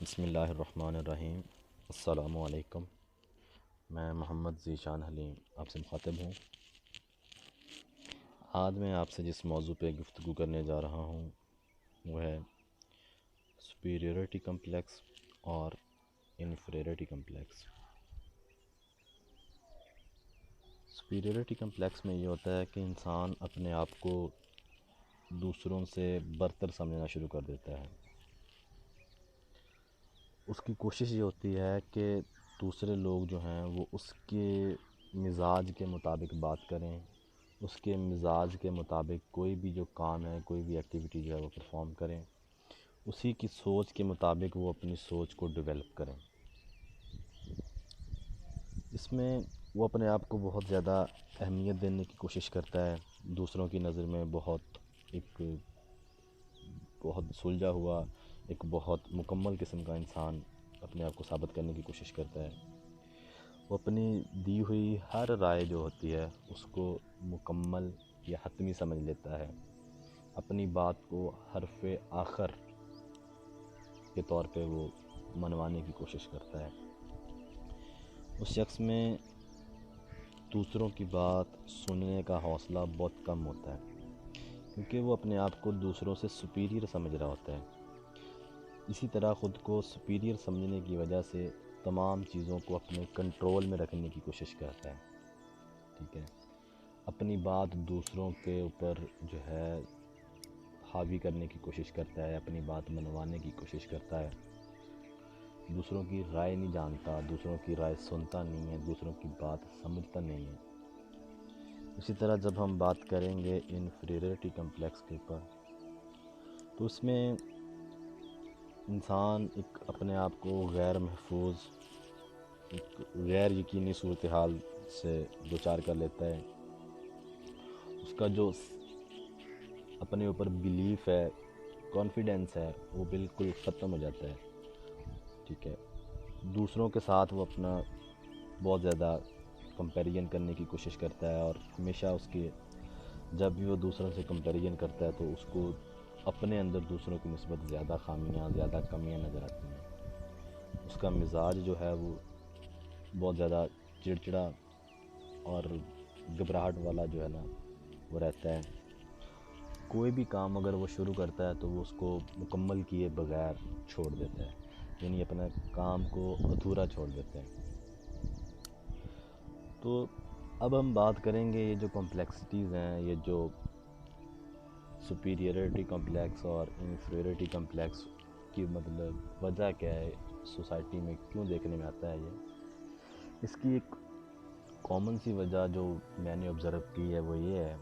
بسم اللہ الرحمن الرحیم۔ السلام علیکم۔ میں محمد ذیشان حلیم آپ سے مخاطب ہوں۔ آج میں آپ سے جس موضوع پہ گفتگو کرنے جا رہا ہوں وہ ہے سپیریورٹی کمپلیکس اور انفیریورٹی کمپلیکس۔ سپیریورٹی کمپلیکس میں یہ ہوتا ہے کہ انسان اپنے آپ کو دوسروں سے برتر سمجھنا شروع کر دیتا ہے۔ اس کی کوشش یہ ہوتی ہے کہ دوسرے لوگ جو ہیں وہ اس کے مزاج کے مطابق بات کریں، اس کے مزاج کے مطابق کوئی بھی جو کام ہے، کوئی بھی ایکٹیویٹی جو ہے وہ پرفارم کریں، اسی کی سوچ کے مطابق وہ اپنی سوچ کو ڈیولپ کریں۔ اس میں وہ اپنے آپ کو بہت زیادہ اہمیت دینے کی کوشش کرتا ہے، دوسروں کی نظر میں بہت سلجھا ہوا ایک بہت مکمل قسم کا انسان اپنے آپ کو ثابت کرنے کی کوشش کرتا ہے۔ وہ اپنی دی ہوئی ہر رائے جو ہوتی ہے اس کو مکمل یا حتمی سمجھ لیتا ہے، اپنی بات کو حرف آخر کے طور پہ وہ منوانے کی کوشش کرتا ہے۔ اس شخص میں دوسروں کی بات سننے کا حوصلہ بہت کم ہوتا ہے، کیونکہ وہ اپنے آپ کو دوسروں سے سپیریئر سمجھ رہا ہوتا ہے۔ اسی طرح خود کو سپیریئر سمجھنے کی وجہ سے تمام چیزوں کو اپنے کنٹرول میں رکھنے کی کوشش کرتا ہے، ٹھیک ہے، اپنی بات دوسروں کے اوپر جو ہے حاوی کرنے کی کوشش کرتا ہے، اپنی بات منوانے کی کوشش کرتا ہے، دوسروں کی رائے نہیں جانتا، دوسروں کی رائے سنتا نہیں ہے، دوسروں کی بات سمجھتا نہیں ہے۔ اسی طرح جب ہم بات کریں گے انفیریورٹی کمپلیکس کے اوپر، تو اس میں انسان ایک اپنے آپ کو غیر محفوظ، ایک غیر یقینی صورتحال سے دوچار کر لیتا ہے۔ اس کا جو اپنے اوپر بیلیف ہے، کانفیڈنس ہے، وہ بالکل ختم ہو جاتا ہے، ٹھیک ہے۔ دوسروں کے ساتھ وہ اپنا بہت زیادہ کمپیریزن کرنے کی کوشش کرتا ہے، اور ہمیشہ اس کے جب بھی وہ دوسروں سے کمپیریزن کرتا ہے تو اس کو اپنے اندر دوسروں کی نسبت زیادہ خامیاں، زیادہ کمیاں نظر آتی ہیں۔ اس کا مزاج جو ہے وہ بہت زیادہ چڑچڑا اور گھبراہٹ والا جو ہے نا وہ رہتا ہے۔ کوئی بھی کام اگر وہ شروع کرتا ہے تو وہ اس کو مکمل کیے بغیر چھوڑ دیتا ہے، یعنی اپنے کام کو ادھورا چھوڑ دیتا ہے۔ تو اب ہم بات کریں گے یہ جو کمپلیکسٹیز ہیں، یہ جو سپیریورٹی کمپلیکس اور انفیریورٹی کمپلیکس کی مطلب وجہ کیا ہے، سوسائٹی میں کیوں دیکھنے میں آتا ہے یہ۔ اس کی ایک کامن سی وجہ جو میں نے آبزرو کی ہے وہ یہ ہے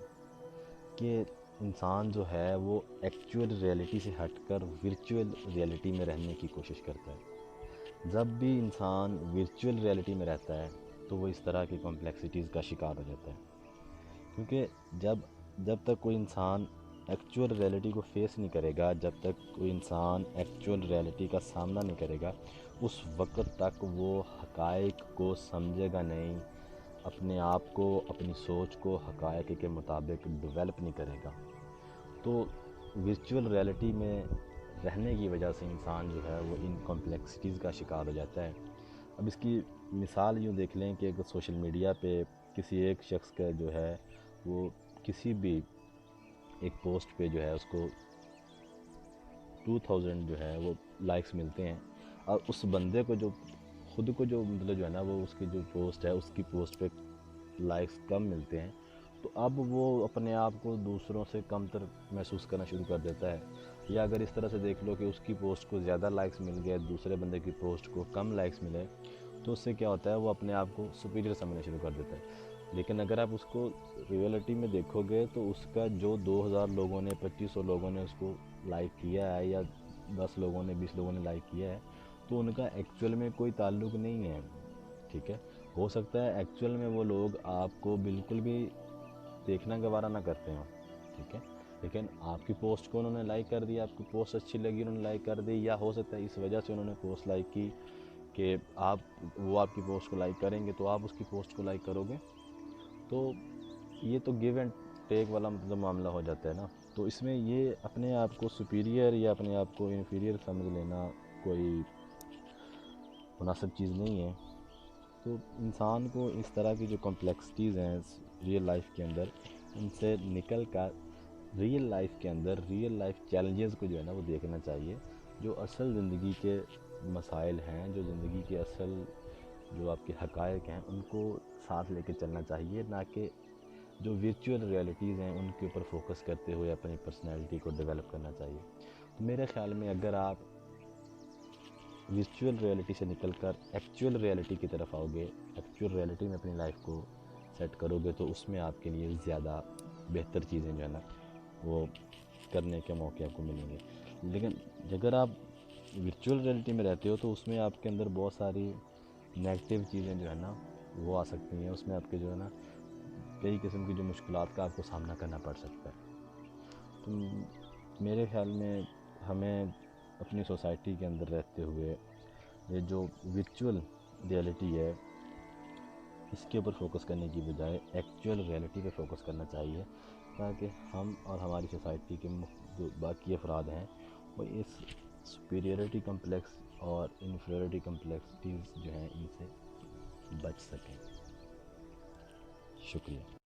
کہ انسان جو ہے وہ ایکچول ریئلٹی سے ہٹ کر ورچوئل ریئلٹی میں رہنے کی کوشش کرتا ہے۔ جب بھی انسان ورچوئل ریئلٹی میں رہتا ہے تو وہ اس طرح کی کمپلیکسٹیز کا شکار ہو جاتا ہے، کیونکہ جب تک کوئی انسان ایکچول ریئلٹی کو فیس نہیں کرے گا، جب تک کوئی انسان ایکچول ریئلٹی کا سامنا نہیں کرے گا، اس وقت تک وہ حقائق کو سمجھے گا نہیں، اپنے آپ کو، اپنی سوچ کو حقائق کے مطابق ڈیولپ نہیں کرے گا۔ تو ورچوئل ریئلٹی میں رہنے کی وجہ سے انسان جو ہے وہ ان کمپلیکسٹیز کا شکار ہو جاتا ہے۔ اب اس کی مثال یوں دیکھ لیں کہ اگر سوشل میڈیا پہ کسی ایک شخص کا جو ہے وہ کسی بھی ایک پوسٹ پہ جو ہے اس کو 2000 جو ہے وہ لائکس ملتے ہیں، اور اس بندے کو جو خود کو جو مطلب جو ہے نا وہ اس کی جو پوسٹ ہے اس کی پوسٹ پہ لائکس کم ملتے ہیں، تو اب وہ اپنے آپ کو دوسروں سے کم تر محسوس کرنا شروع کر دیتا ہے۔ یا اگر اس طرح سے دیکھ لو کہ اس کی پوسٹ کو زیادہ لائکس مل گئے، دوسرے بندے کی پوسٹ کو کم لائکس ملے، تو اس سے کیا ہوتا ہے، وہ اپنے آپ کو سپیریئر سمجھنا شروع کر دیتا ہے۔ لیکن اگر آپ اس کو ریئلٹی میں دیکھو گے تو اس کا جو 2000 لوگوں نے، 2500 لوگوں نے اس کو لائک کیا ہے، یا 10 لوگوں نے، 20 لوگوں نے لائک کیا ہے، تو ان کا ایکچول میں کوئی تعلق نہیں ہے، ٹھیک ہے۔ ہو سکتا ہے ایکچول میں وہ لوگ آپ کو بالکل بھی دیکھنا گوارا نہ کرتے ہوں، ٹھیک ہے، لیکن آپ کی پوسٹ کو انہوں نے لائک کر دیا، آپ کی پوسٹ اچھی لگی انہوں نے لائک کر دی، یا ہو سکتا ہے اس وجہ سے انہوں نے پوسٹ لائک کی کہ وہ آپ کی پوسٹ کو لائک کریں گے تو آپ اس کی پوسٹ کو لائک کرو گے۔ تو یہ تو گیو اینڈ ٹیک والا مطلب معاملہ ہو جاتا ہے نا۔ تو اس میں یہ اپنے آپ کو سپیریئر یا اپنے آپ کو انفیریئر سمجھ لینا کوئی مناسب چیز نہیں ہے. تو انسان کو اس طرح کی جو کمپلیکسٹیز ہیں ریئل لائف کے اندر، ان سے نکل کر ریئل لائف کے اندر ریئل لائف چیلنجز کو جو ہے نا وہ دیکھنا چاہیے. جو اصل زندگی کے مسائل ہیں، جو زندگی کے اصل جو آپ کے حقائق ہیں، ان کو ساتھ لے کے چلنا چاہیے، نہ کہ جو ورچوئل ریئلٹیز ہیں ان کے اوپر فوکس کرتے ہوئے اپنی پرسنالٹی کو ڈیولپ کرنا چاہیے. تو میرے خیال میں اگر آپ ورچوئل ریئلٹی سے نکل کر ایکچوئل ریئلٹی کی طرف آؤ گے، ایکچوئل ریئلٹی میں اپنی لائف کو سیٹ کرو گے، تو اس میں آپ کے لیے زیادہ بہتر چیزیں جو ہے نا وہ کرنے کے موقع آپ کو ملیں گے. لیکن اگر آپ ورچوئل ریئلٹی میں رہتے ہو تو اس میں آپ کے اندر بہت ساری نیگیٹو چیزیں جو ہے نا وہ آ سکتی ہیں. اس میں آپ کے جو ہے نا کئی قسم کی جو مشکلات کا آپ کو سامنا کرنا پڑ سکتا ہے. تو میرے خیال میں ہمیں اپنی سوسائٹی کے اندر رہتے ہوئے یہ جو ورچوئل ریئلٹی ہے اس کے اوپر فوکس کرنے کی بجائے ایکچوئل ریئلٹی پہ فوکس کرنا چاہیے، تاکہ ہم اور ہماری سوسائٹی کے جو باقی افراد ہیں وہ اس سپیریورٹی کمپلیکس اور انفیریورٹی کمپلیکسٹیز جو ہیں ان سے بچ سکیں. شکریہ.